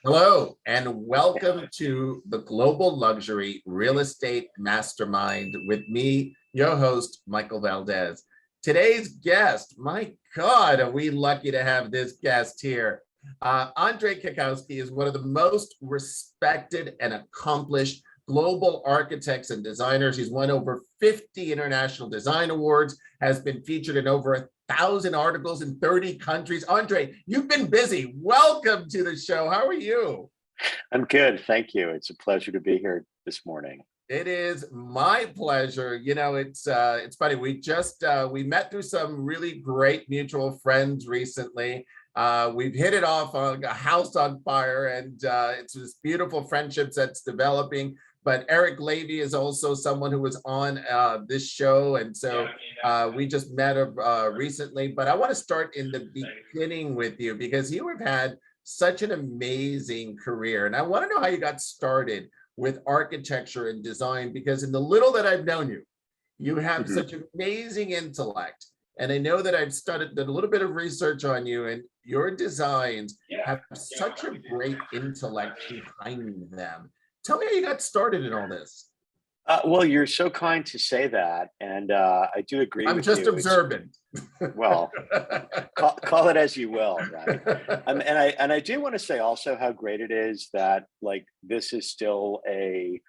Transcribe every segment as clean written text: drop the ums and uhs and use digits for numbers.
Hello, and welcome to the Global Luxury Real Estate Mastermind with me, your host, Michael Valdes. Today's guest, my God, are we lucky to have this guest here. Andre Kikoski is one of the most respected and accomplished global architects and designers. He's won over 50 international design awards, has been featured in over 1,000 articles in 30 countries. Andre, you've been busy. Welcome to the show. How are you? I'm good. Thank you. It's a pleasure to be here this morning. It is my pleasure. You know, it's funny. We met through some really great mutual friends recently. We've hit it off on a house on fire, and it's this beautiful friendships that's developing. But Eric Levy is also someone who was on this show, and so we just met recently. But I want to start in the beginning with you because you have had such an amazing career, and I want to know how you got started with architecture and design, because in the little that I've known you, you have such amazing intellect. And I know that I've did a little bit of research on you, and your designs have such a great intellect behind them. Tell me how you got started in all this. Well, you're so kind to say that, and I do agree with you. I'm just observant. Well, call it as you will, right? And I do want to say also how great it is that like this is still a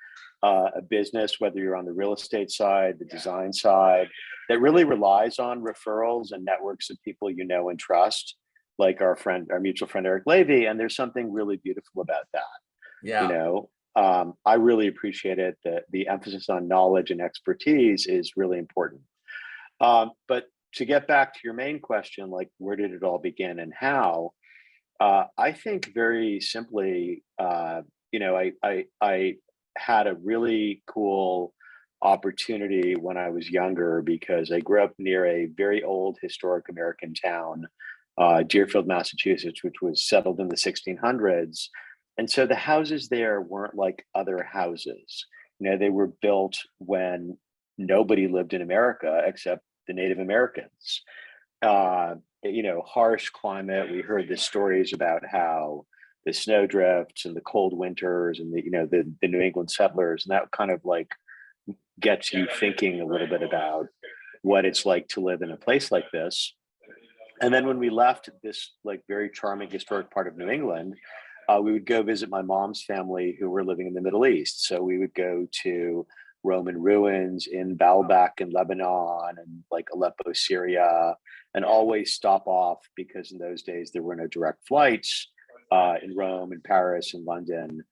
business, whether you're on the real estate side, the design side, that really relies on referrals and networks of people you know and trust, like our mutual friend Eric Levy. And there's something really beautiful about that. Yeah. You know, I really appreciate it. The emphasis on knowledge and expertise is really important. But to get back to your main question, like where did it all begin and how? I think very simply, you know, I had a really cool opportunity when I was younger because I grew up near a very old historic American town, Deerfield, Massachusetts, which was settled in the 1600s. And so the houses there weren't like other houses. You know, they were built when nobody lived in America except the Native Americans. You know, harsh climate. We heard the stories about how the snow drifts and the cold winters and the New England settlers, and that kind of like gets you thinking a little bit about what it's like to live in a place like this. And then when we left this like very charming historic part of New England, we would go visit my mom's family who were living in the Middle East. So we would go to Roman ruins in Baalbek in Lebanon and like Aleppo, Syria, and always stop off because in those days there were no direct flights in Rome and Paris and London.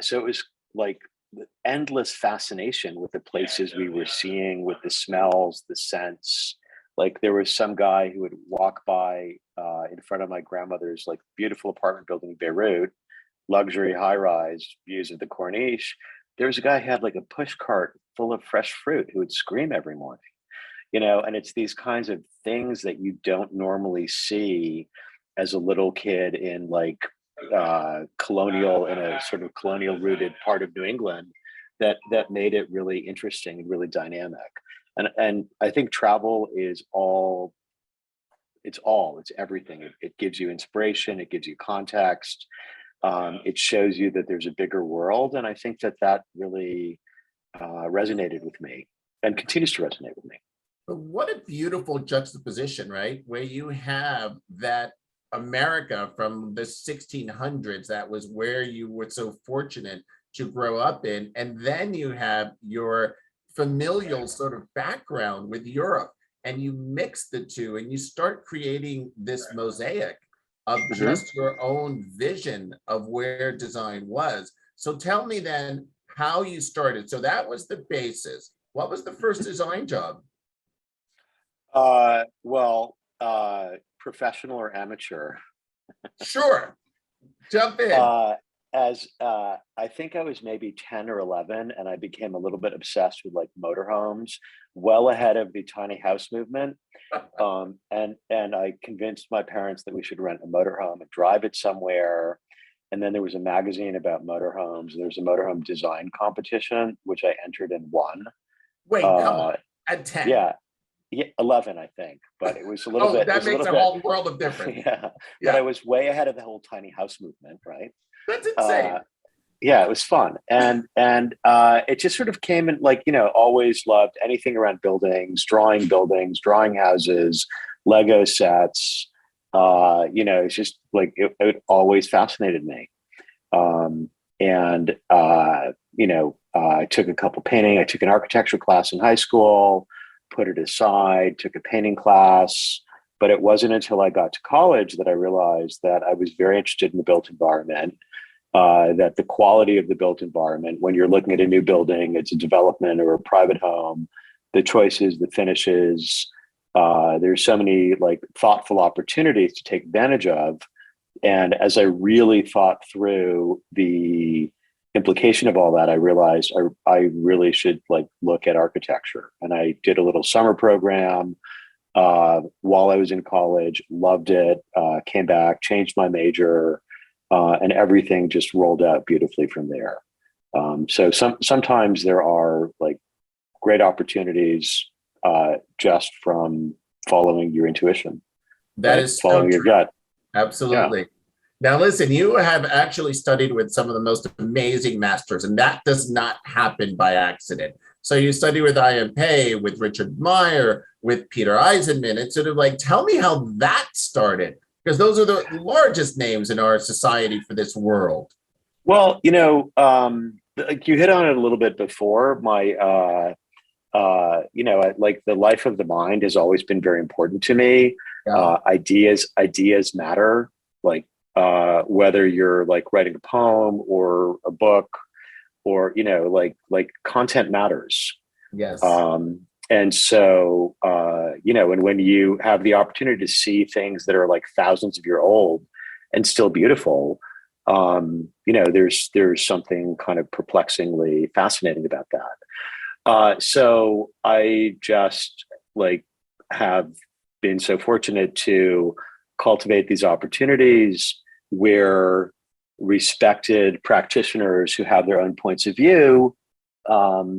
So it was like the endless fascination with the places we were seeing, with the smells, the scents. Like there was some guy who would walk by in front of my grandmother's like beautiful apartment building in Beirut, luxury high rise, views of the Corniche. There was a guy who had like a push cart full of fresh fruit who would scream every morning, you know, and it's these kinds of things that you don't normally see as a little kid in like in a sort of colonial rooted part of New England that made it really interesting and really dynamic. And I think travel is it's everything. It gives you inspiration, it gives you context, it shows you that there's a bigger world. And I think that really resonated with me and continues to resonate with me. But what a beautiful juxtaposition, right? Where you have that America from the 1600s, that was where you were so fortunate to grow up in. And then you have your familial sort of background with Europe, and you mix the two and you start creating this mosaic of just your own vision of where design was. So tell me then how you started. So that was the basis. What was the first design job? Well, professional or amateur? Sure, jump in. I think I was maybe 10 or 11, and I became a little bit obsessed with like motorhomes, well ahead of the tiny house movement. And I convinced my parents that we should rent a motorhome and drive it somewhere. And then there was a magazine about motorhomes, and there was a motorhome design competition, which I entered and won. Wait, come on, at 10? Yeah, 11, I think, but it was a little bit. That makes a whole world of difference. Yeah, but I was way ahead of the whole tiny house movement, right? That's insane. Yeah, it was fun. And it just sort of came in like, always loved anything around buildings, drawing houses, Lego sets. It's just like, it always fascinated me. I took a couple painting. I took an architecture class in high school, put it aside, took a painting class. But it wasn't until I got to college that I realized that I was very interested in the built environment, that the quality of the built environment, when you're looking at a new building, it's a development or a private home, the choices, the finishes, there's so many like thoughtful opportunities to take advantage of. And as I really thought through the implication of all that, I realized I really should like look at architecture. And I did a little summer program while I was in college, loved it, came back, changed my major, and everything just rolled out beautifully from there. So sometimes there are like great opportunities just from following your intuition. That right? is Following so your true. gut. Absolutely. Yeah. Now, listen, you have actually studied with some of the most amazing masters, and that does not happen by accident. So you study with IMP, with Richard Meier, with Peter Eisenman. It's sort of like, tell me how that started, because those are the largest names in our society for this world. Well, like you hit on it a little bit before. Like the life of the mind has always been very important to me. Yeah. Ideas matter. Like whether you're like writing a poem or a book, or like content matters. Yes. And so and when you have the opportunity to see things that are like thousands of years old and still beautiful, there's something kind of perplexingly fascinating about that. So I just like have been so fortunate to cultivate these opportunities where respected practitioners who have their own points of view, have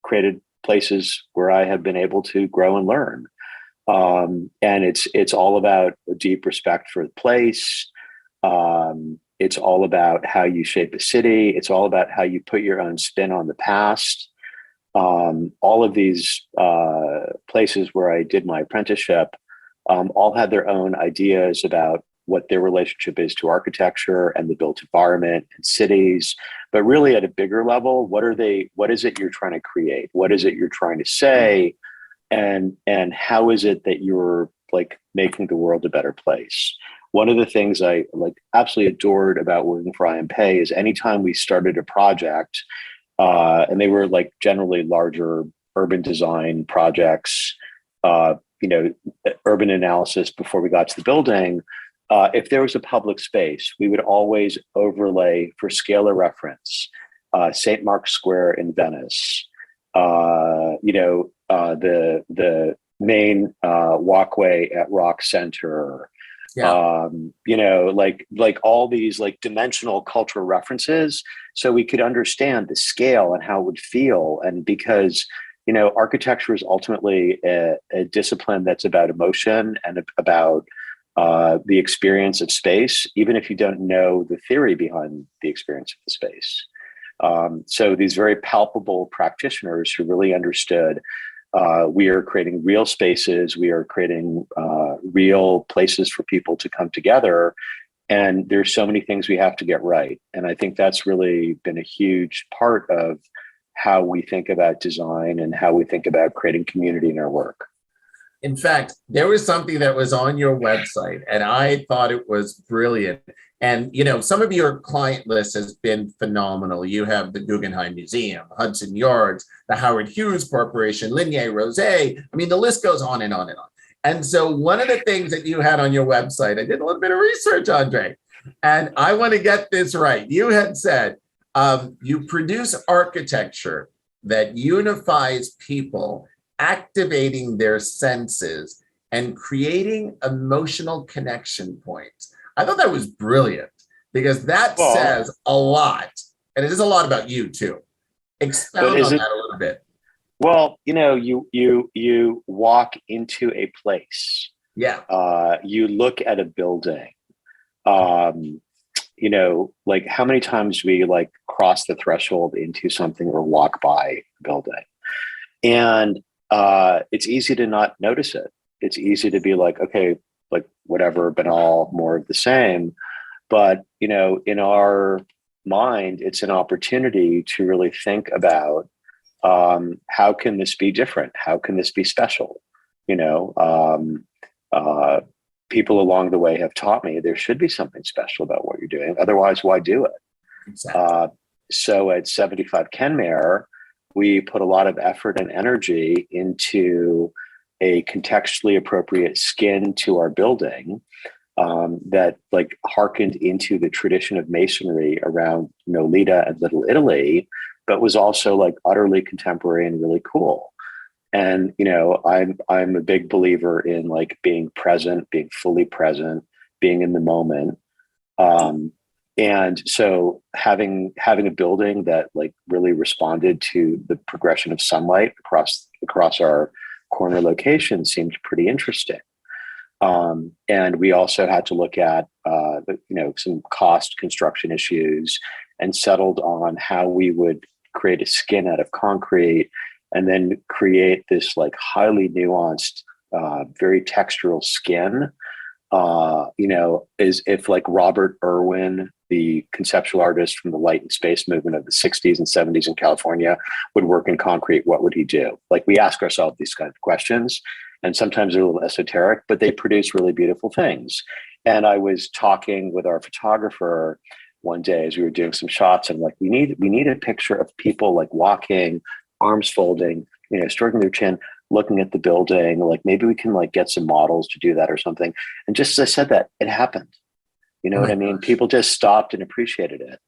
created places where I have been able to grow and learn. And it's all about a deep respect for the place. It's all about how you shape a city. It's all about how you put your own spin on the past. All of these places where I did my apprenticeship all had their own ideas about what their relationship is to architecture and the built environment and cities, but really at a bigger level, what is it you're trying to create? What is it you're trying to say? And how is it that you're like making the world a better place? One of the things I like absolutely adored about working for IMP is anytime we started a project, and they were like generally larger urban design projects, urban analysis before we got to the building. If there was a public space, we would always overlay for scalar reference, St. Mark's Square in Venice, the main walkway at Rock Center, Yeah. like all these like dimensional cultural references, so we could understand the scale and how it would feel. And because architecture is ultimately a discipline that's about emotion and about the experience of space, even if you don't know the theory behind the experience of the space. So these very palpable practitioners who really understood we are creating real spaces, we are creating real places for people to come together. And there's so many things we have to get right. And I think that's really been a huge part of how we think about design and how we think about creating community in our work. In fact, there was something that was on your website, and I thought it was brilliant. And, some of your client list has been phenomenal. You have the Guggenheim Museum, Hudson Yards, the Howard Hughes Corporation, Lignier Rosé. I mean, the list goes on and on and on. And so one of the things that you had on your website, I did a little bit of research, Andre, and I want to get this right. You had said you produce architecture that unifies people, activating their senses and creating emotional connection points. I thought that was brilliant because that says a lot. And it is a lot about you too. Expound on that a little bit. Well, you walk into a place. Yeah. You look at a building. You know, like how many times we like cross the threshold into something or walk by a building, and it's easy to not notice it. It's easy to be like, okay, like whatever, banal, more of the same. But you know, in our mind, it's an opportunity to really think about, how can this be different? How can this be special? You know, people along the way have taught me there should be something special about what you're doing. Otherwise, why do it? Exactly. So at 75 Kenmare, we put a lot of effort and energy into a contextually appropriate skin to our building, that like hearkened into the tradition of masonry around Nolita and Little Italy, but was also like utterly contemporary and really cool. And you know, I'm a big believer in like being present, being fully present, being in the moment. And so having a building that like really responded to the progression of sunlight across our corner location seemed pretty interesting. And we also had to look at some cost construction issues, and settled on how we would create a skin out of concrete, and then create this like highly nuanced, very textural skin. Is if like Robert Irwin, the conceptual artist from the light and space movement of the 60s and 70s in California, would work in concrete, what would he do? Like we ask ourselves these kind of questions, and sometimes they're a little esoteric, but they produce really beautiful things. And I was talking with our photographer one day as we were doing some shots, and like we need a picture of people like walking, arms folding, stroking their chin, looking at the building. Like maybe we can like get some models to do that or something. And just as I said that, it happened. You know what I mean? People just stopped and appreciated it.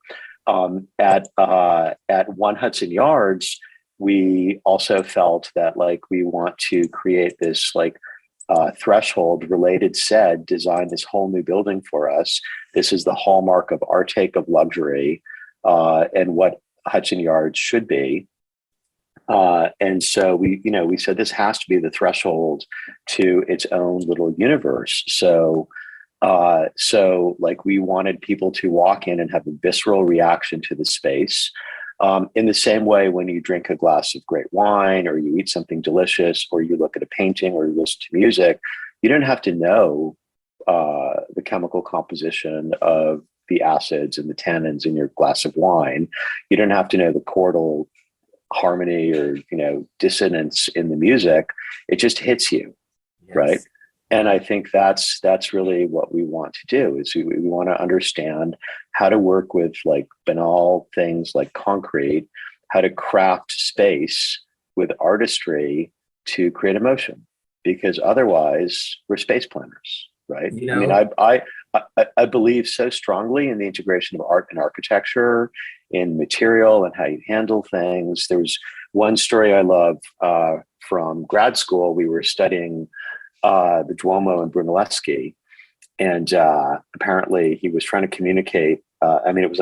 At One Hudson Yards, we also felt that like we want to create this like threshold. Related said, designed this whole new building for us. This is the hallmark of our take of luxury, and what Hudson Yards should be. And so we said this has to be the threshold to its own little universe. So like we wanted people to walk in and have a visceral reaction to the space. In the same way, when you drink a glass of great wine, or you eat something delicious, or you look at a painting, or you listen to music, you don't have to know the chemical composition of the acids and the tannins in your glass of wine. You don't have to know the chordal harmony or dissonance in the music. It just hits you. Yes. Right. And I think that's really what we want to do, is we want to understand how to work with like banal things like concrete, how to craft space with artistry to create emotion, because otherwise we're space planners, right? I mean, I believe so strongly in the integration of art and architecture, in material and how you handle things. There's one story I love from grad school. We were studying the Duomo in Brunelleschi, and apparently he was trying to communicate. It was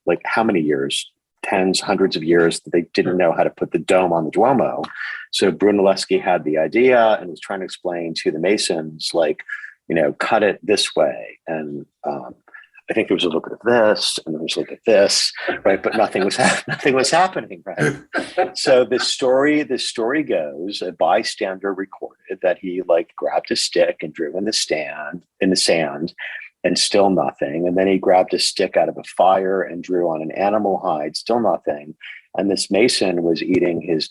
like how many years? Tens, hundreds of years that they didn't know how to put the dome on the Duomo. So Brunelleschi had the idea and was trying to explain to the masons, like, cut it this way. And I think there was a look at this, and there was a look at this, right? But nothing was happening, right? So the story goes, a bystander recorded that he like grabbed a stick and drew in the sand, and still nothing. And then he grabbed a stick out of a fire and drew on an animal hide, still nothing. And this mason was eating his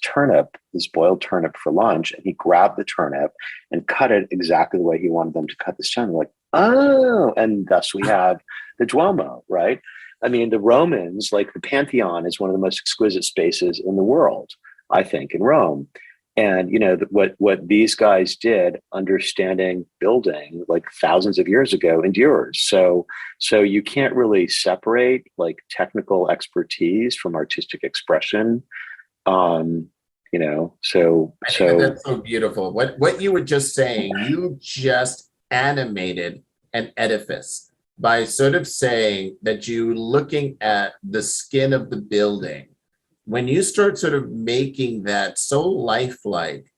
boiled turnip for lunch, and he grabbed the turnip and cut it exactly the way he wanted them to cut the stone. Like, oh, and thus we have the Duomo, right? I mean, the Romans, like the Pantheon is one of the most exquisite spaces in the world, I think, in Rome. And, what these guys did, understanding building like thousands of years ago, endures. So you can't really separate like technical expertise from artistic expression. So I think that's so beautiful. What you were just saying, you just animated an edifice by sort of saying that you looking at the skin of the building. When you start sort of making that so lifelike,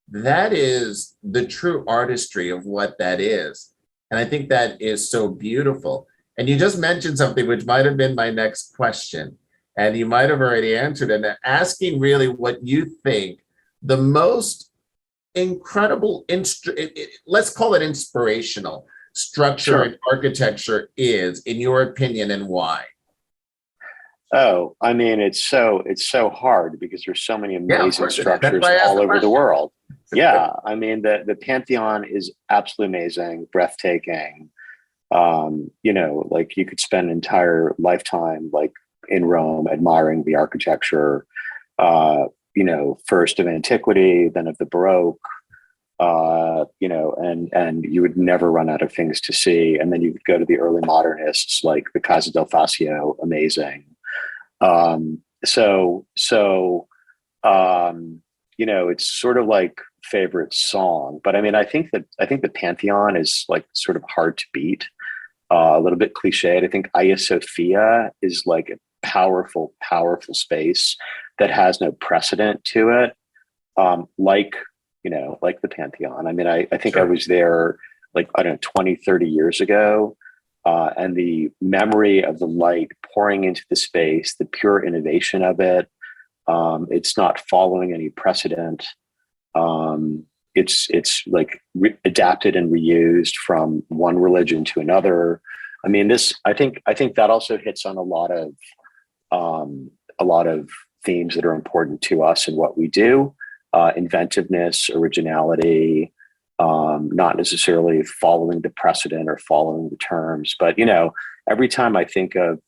that is the true artistry of what that is. And I think that is so beautiful. And you just mentioned something which might have been my next question, and you might have already answered, and asking really what you think the most incredible, let's call it inspirational structure Sure. and architecture is, in your opinion, and why? Oh, I mean, it's so hard because there's so many Yeah, of amazing course it is. That's structures why I asked all the over the question. world. Yeah, I mean, the Pantheon is absolutely amazing, breathtaking. You know, like you could spend an entire lifetime like in Rome admiring the architecture, you know, first of antiquity, then of the Baroque, you know, and you would never run out of things to see. And then you could go to the early modernists like the Casa del Fascio, amazing. Um, so so you know, it's sort of like favorite song, but I mean, I think the Pantheon is like sort of hard to beat. A little bit cliched. I think Hagia Sophia is like a powerful, powerful space that has no precedent to it. Like, you know, like the Pantheon. I mean, I think I Sure. was there like, I don't know, 20, 30 years ago. And the memory of the light pouring into the space, the pure innovation of it, it's not following any precedent. It's like adapted and reused from one religion to another. I mean, this I think that also hits on a lot of themes that are important to us in what we do. Inventiveness, originality, not necessarily following the precedent or following the terms, but you know, every time I think of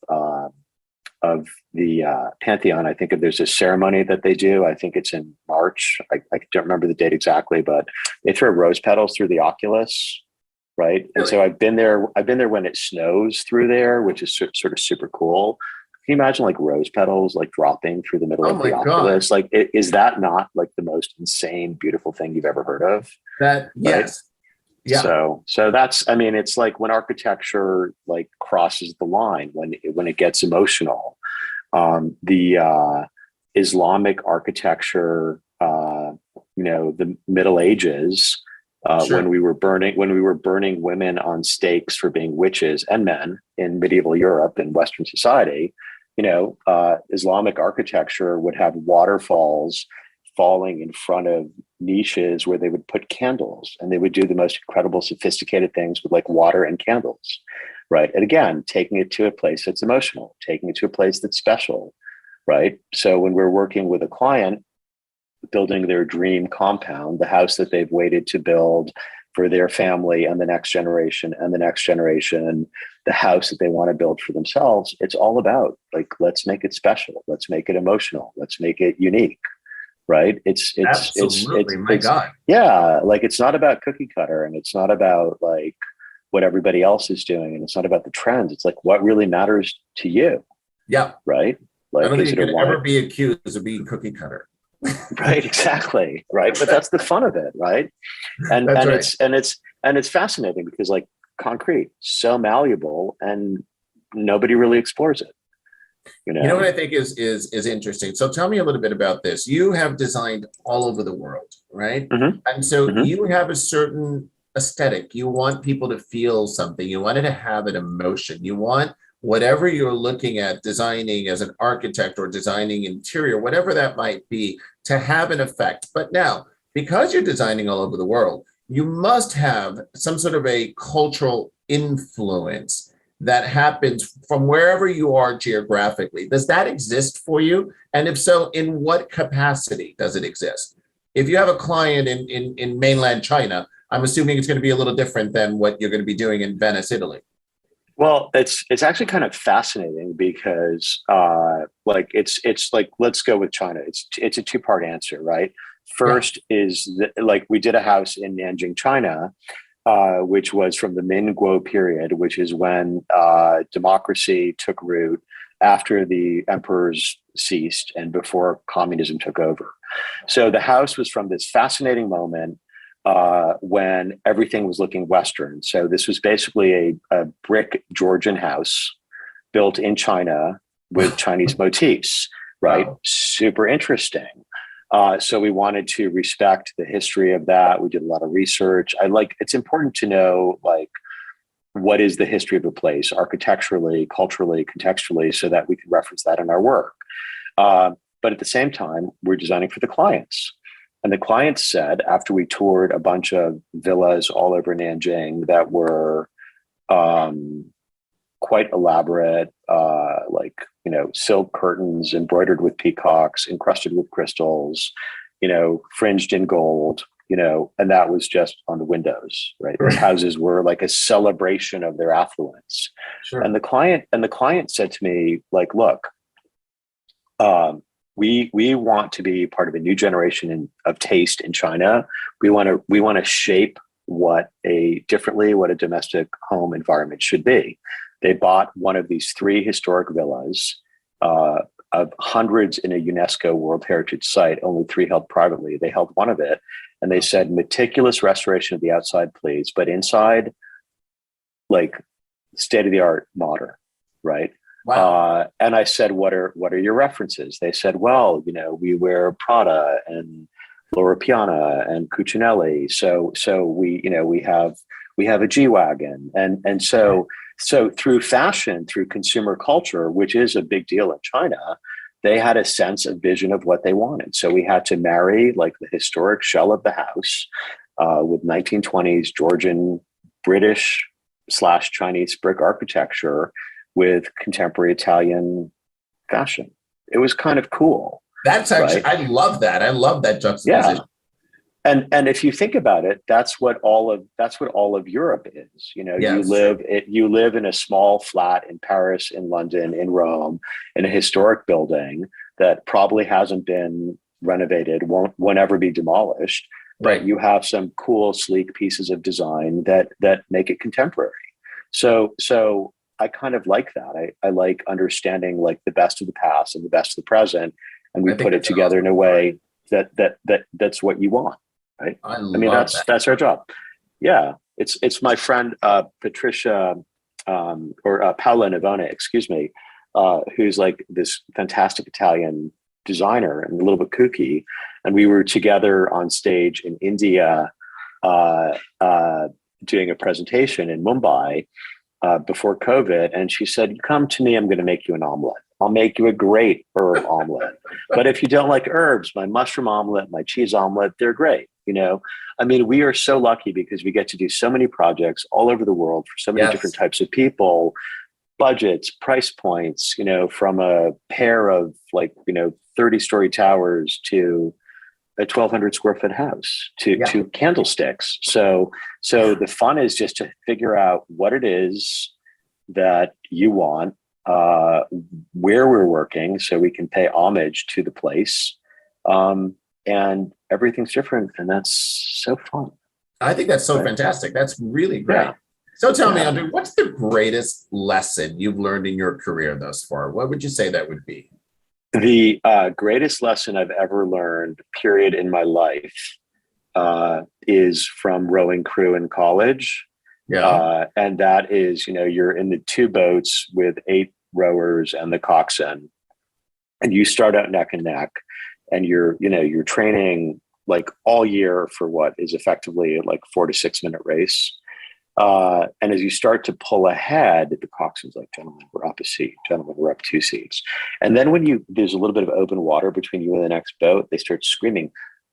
the Pantheon, I think of there's a ceremony that they do. I think it's in March. I don't remember the date exactly, but they throw rose petals through the oculus, right? And so Really? I've been there. I've been there when it snows through there, which is sort of super cool. Can you imagine like rose petals like dropping through the middle Oh of the my God. oculus? Like, is that not like the most insane, beautiful thing you've ever heard of? That, Right. yes. Yeah. So that's, I mean, it's like when architecture like crosses the line, when it gets emotional. The Islamic architecture, you know, the Middle Ages, Sure. when we were burning women on stakes for being witches and men in medieval Europe and Western society, you know, Islamic architecture would have waterfalls falling in front of niches where they would put candles, and they would do the most incredible, sophisticated things with like water and candles. Right. And again, taking it to a place that's emotional, taking it to a place that's special. Right. So when we're working with a client building their dream compound, the house that they've waited to build for their family and the next generation and the next generation, the house that they want to build for themselves, it's all about like, let's make it special. Let's make it emotional. Let's make it unique. Right. Absolutely. My It's, God. yeah, like it's not about cookie cutter, and it's not about like what everybody else is doing, and it's not about the trends. It's like what really matters to you. Yeah. Right. I Like, don't think is you it a could ever wine? be accused of being cookie cutter. Right. Exactly. Right. But that's the fun of it. Right. And, That's and right. it's, and it's, and it's fascinating because like concrete, so malleable, and nobody really explores it, you You know what know? I think is interesting. So tell me a little bit about this. You have designed all over the world, right? Hmm. And so Hmm. you have a certain aesthetic. You want people to feel something. You want it to have an emotion. You want whatever you're looking at designing as an architect or designing interior, whatever that might be, to have an effect. But now, because you're designing all over the world, you must have some sort of a cultural influence that happens from wherever you are geographically. Does that exist for you? And if so, in what capacity does it exist? If you have a client in mainland China, I'm assuming it's going to be a little different than what you're going to be doing in Venice, Italy. Well, it's actually kind of fascinating because like it's like, let's go with China. It's a two-part answer, right? Yeah, First is like we did a house in Nanjing, China, which was from the Ming Guo period, which is when democracy took root after the emperors ceased and before communism took over. So the house was from this fascinating moment when everything was looking Western. So this was basically a brick Georgian house built in China with Chinese motifs, right? wow. Super interesting. So we wanted to respect the history of that. We did a lot of research. It's important to know like what is the history of a place architecturally, culturally, contextually, so that we can reference that in our work. But at the same time, we're designing for the clients. And the clients said, after we toured a bunch of villas all over Nanjing that were quite elaborate, like, silk curtains embroidered with peacocks, encrusted with crystals, fringed in gold, and that was just on the windows, right? These houses were like a celebration of their affluence. Sure. And the client said to me, like, look, we want to be part of a new generation of taste in China. We want to shape what a domestic home environment should be. They bought one of these 3 historic villas, of hundreds in a UNESCO World Heritage Site, only 3 held privately. They held one of it, and they said, meticulous restoration of the outside, please, but inside, like, state-of-the-art modern, right? Wow. And I said, what are your references? They said, well, we wear Prada and Loro Piana and Cucinelli. So we have a G-Wagon. And so through fashion, through consumer culture, which is a big deal in China, they had a sense of vision of what they wanted. So we had to marry, like, the historic shell of the house with 1920s Georgian, British / Chinese brick architecture with contemporary Italian fashion. It was kind of cool. That's actually, right? I love that. I love that juxtaposition. Yeah. And if you think about it, that's what all of Europe is. Yes. You live in a small flat in Paris, in London, in Rome, in a historic building that probably hasn't been renovated, won't ever be demolished. Right. But you have some cool, sleek pieces of design that make it contemporary. So I kind of like that. I like understanding, like, the best of the past and the best of the present, and we put it together in a way that's what you want. Right. I mean, that's our job. Yeah. It's my friend, Patricia, or Paola Navone, excuse me, who's like this fantastic Italian designer and a little bit kooky. And we were together on stage in India, doing a presentation in Mumbai, before COVID. And she said, come to me, I'm going to make you an omelet. I'll make you a great herb omelet. But if you don't like herbs, my mushroom omelet, my cheese omelet, they're great. We are so lucky because we get to do so many projects all over the world for so many different types of people, budgets, price points, from a pair of 30-story towers to a 1,200 square foot house to candlesticks. So the fun is just to figure out what it is that you want, where we're working, so we can pay homage to the place. And everything's different, and that's so fun. I think that's so fantastic. That's really great. Yeah. So tell me, Andre, what's the greatest lesson you've learned in your career thus far? What would you say that would be? The greatest lesson I've ever learned, period, in my life, is from rowing crew in college. Yeah. And that is, you're in the 2 boats with 8 rowers and the coxswain, and you start out neck and neck, and you're training like all year for what is effectively like 4 to 6 minute race. And as you start to pull ahead, the coxswain's like, gentlemen, we're up a seat. Gentlemen, we're up 2 seats. And then when there's a little bit of open water between you and the next boat, they start screaming,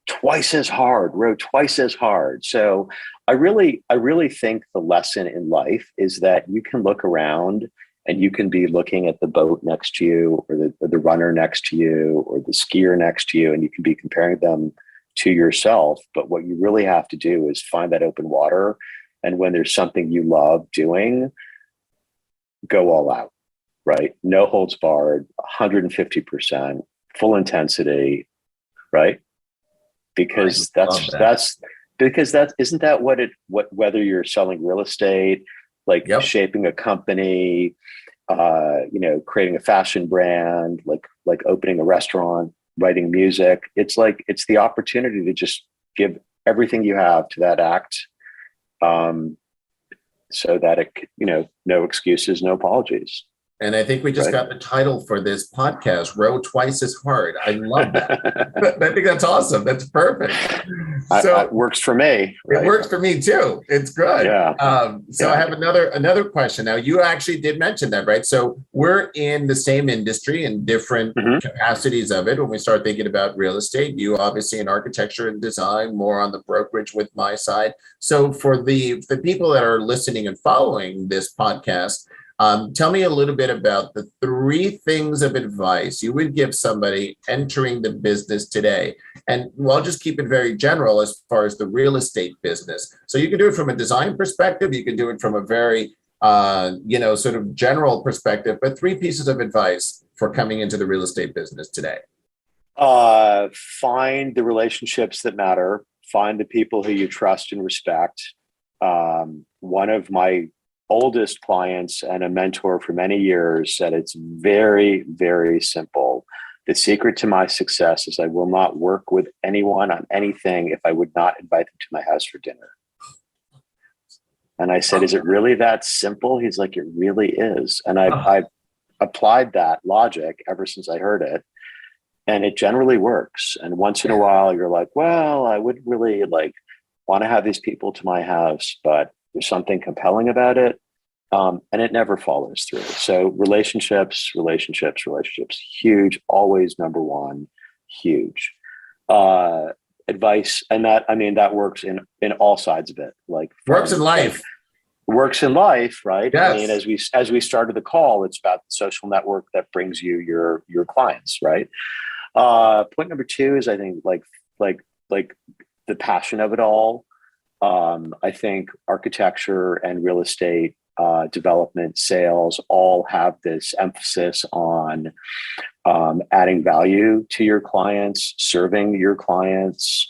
twice as hard, row twice as hard. So I really think the lesson in life is that you can look around and you can be looking at the boat next to you, or the runner next to you, or the skier next to you, and you can be comparing them to yourself. But what you really have to do is find that open water. And when there's something you love doing, go all out, right? No holds barred, 150%, full intensity, right? Because isn't that whether you're selling real estate, like shaping a company, creating a fashion brand, like opening a restaurant, writing music. It's the opportunity to just give everything you have to that act. So that no excuses, no apologies. And I think we just Right. got the title for this podcast, Row Twice as Hard. I love that. I think that's awesome. That's perfect. So It works for me. Right? it works for me too. It's good. Yeah. So I have another question. Now, you actually did mention that, right? So we're in the same industry in different capacities of it. When we start thinking about real estate, you obviously in architecture and design, more on the brokerage with my side. So for the people that are listening and following this podcast, tell me a little bit about the 3 things of advice you would give somebody entering the business today. And we'll just keep it very general as far as the real estate business. So you can do it from a design perspective. You can do it from a very, sort of general perspective, but 3 pieces of advice for coming into the real estate business today. Find the relationships that matter. Find the people who you trust and respect. One of my oldest clients and a mentor for many years said it's very, very simple. The secret to my success is I will not work with anyone on anything if I would not invite them to my house for dinner. And I said, is it really that simple? He's like, it really is. And I've applied that logic ever since I heard it. And it generally works. And once in a while, you're like, well, I wouldn't really want to have these people to my house, but there's something compelling about it. And it never follows through. So relationships, huge, always number one, huge. Advice. And that works in all sides of it. Works in life. Works in life, right? Yes. I mean, as we started the call, it's about the social network that brings you your clients, right? Point number 2 is I think like the passion of it all. I think architecture and real estate, development, sales, all have this emphasis on adding value to your clients, serving your clients,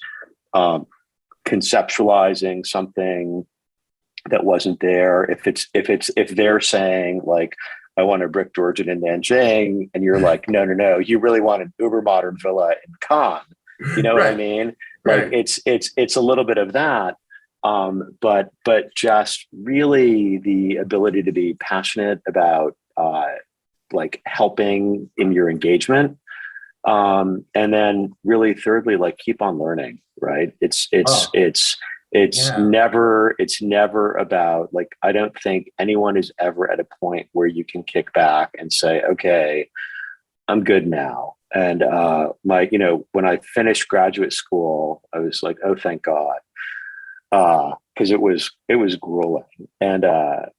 conceptualizing something that wasn't there. If they're saying I want a brick Georgian in Nanjing, and you're like, no, you really want an uber modern villa in Cannes. You know what I mean? Right. It's a little bit of that. But just really the ability to be passionate about helping in your engagement, and then really thirdly, keep on learning. Right? It's never about I don't think anyone is ever at a point where you can kick back and say, okay, I'm good now. And when I finished graduate school, I was like, oh, thank God. Because it was grueling, and I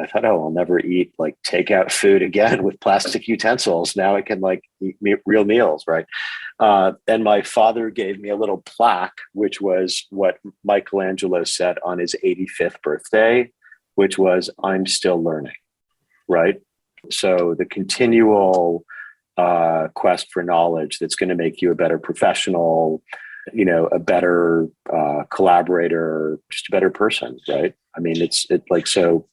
thought, oh, I'll never eat takeout food again with plastic utensils. Now I can eat real meals, right? And my father gave me a little plaque, which was what Michelangelo said on his 85th birthday, which was, "I'm still learning," right? So the continual quest for knowledge that's going to make you a better professional, a better collaborator, just a better person, right? I mean, so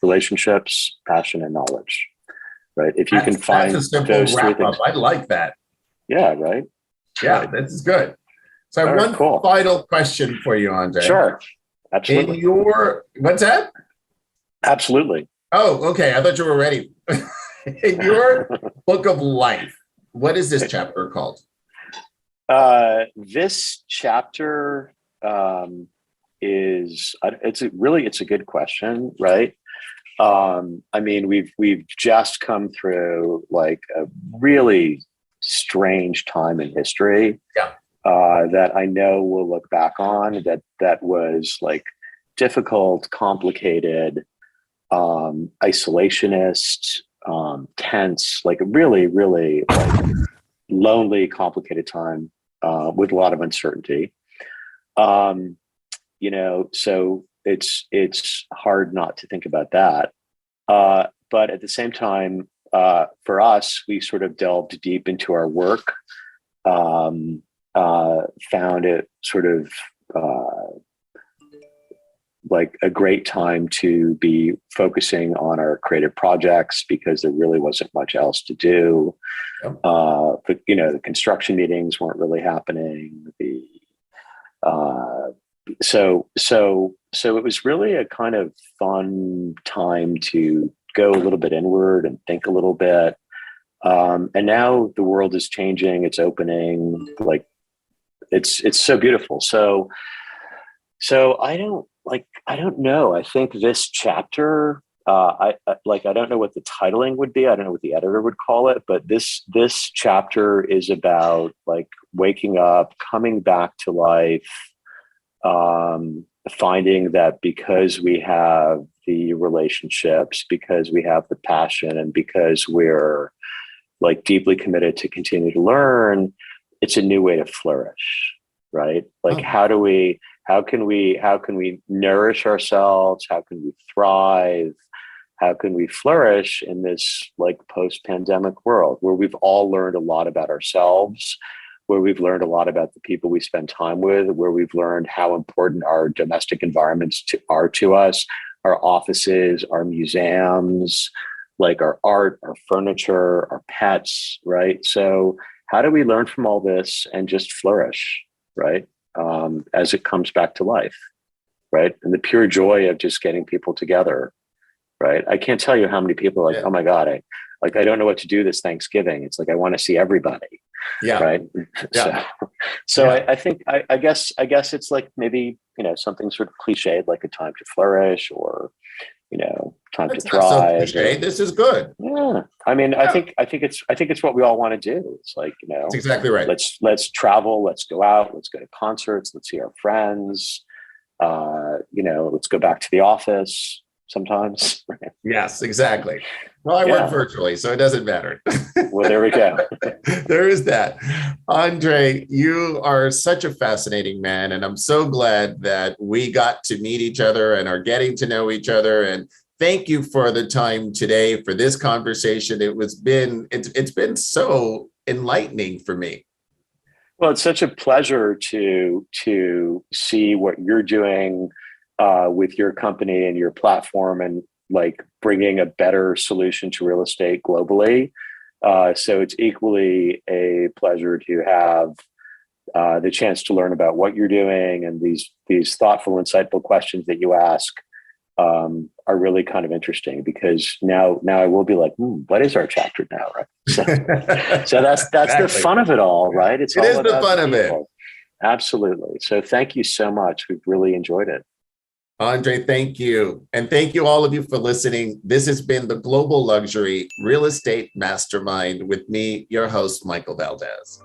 relationships, passion, and knowledge, right? If you can find that's a simple those 3 wrap things. up. I like that. Yeah, right? Yeah, this is good. So I have one final question for you, Andre. Sure. Absolutely. What's that? Absolutely. Oh, okay. I thought you were ready. In your book of life, what is this chapter called? This chapter it's a good question, right? I mean, we've just come through a really strange time in history. Yeah. That I know we'll look back on that was difficult, complicated, isolationist, tense, really, really lonely, complicated time. With a lot of uncertainty, so it's hard not to think about that. But at the same time, for us, we sort of delved deep into our work, found it sort of a great time to be focusing on our creative projects because there really wasn't much else to do. Yep. But the construction meetings weren't really happening. So it was really a kind of fun time to go a little bit inward and think a little bit. And now the world is changing, it's opening, like it's so beautiful. So I don't know. I think this chapter, I don't know what the titling would be. I don't know what the editor would call it, but this chapter is about like waking up, coming back to life, finding that because we have the relationships, because we have the passion, and because we're like deeply committed to continue to learn, it's a new way to flourish, right? Like, how can we nourish ourselves? How can we thrive? How can we flourish in this like post-pandemic world where we've all learned a lot about ourselves, where we've learned a lot about the people we spend time with, where we've learned how important our domestic environments are to us, our offices, our museums, like our art, our furniture, our pets, right? So how do we learn from all this and just flourish, right? As it comes back to life, right? And the pure joy of just getting people together, right? I can't tell you how many people are like, oh my God, I don't know what to do this Thanksgiving. It's like, I want to see everybody. Yeah. Right. Yeah. So I think, I guess it's like maybe, something sort of cliched, like a time to flourish, or, time That's to thrive. not so cliche. This is good. Yeah. I mean, Yeah. I think it's what we all want to do. It's like, That's exactly right. let's travel, let's go out, let's go to concerts, let's see our friends, let's go back to the office sometimes. Yes, exactly. Well, I work virtually, so it doesn't matter. Well, there we go. There is that. Andre, you are such a fascinating man, and I'm so glad that we got to meet each other and are getting to know each other. And thank you for the time today for this conversation. It's been so enlightening for me. Well, it's such a pleasure to see what you're doing with your company and your platform, and like bringing a better solution to real estate globally. So it's equally a pleasure to have the chance to learn about what you're doing, and these thoughtful, insightful questions that you ask are really kind of interesting, because now I will be like, what is our chapter now, right? So that's exactly. The fun of it all, right? It is the fun of it. Absolutely. So thank you so much. We've really enjoyed it. Andre, thank you. And thank you all of you for listening. This has been the Global Luxury Real Estate Mastermind with me, your host, Michael Valdes.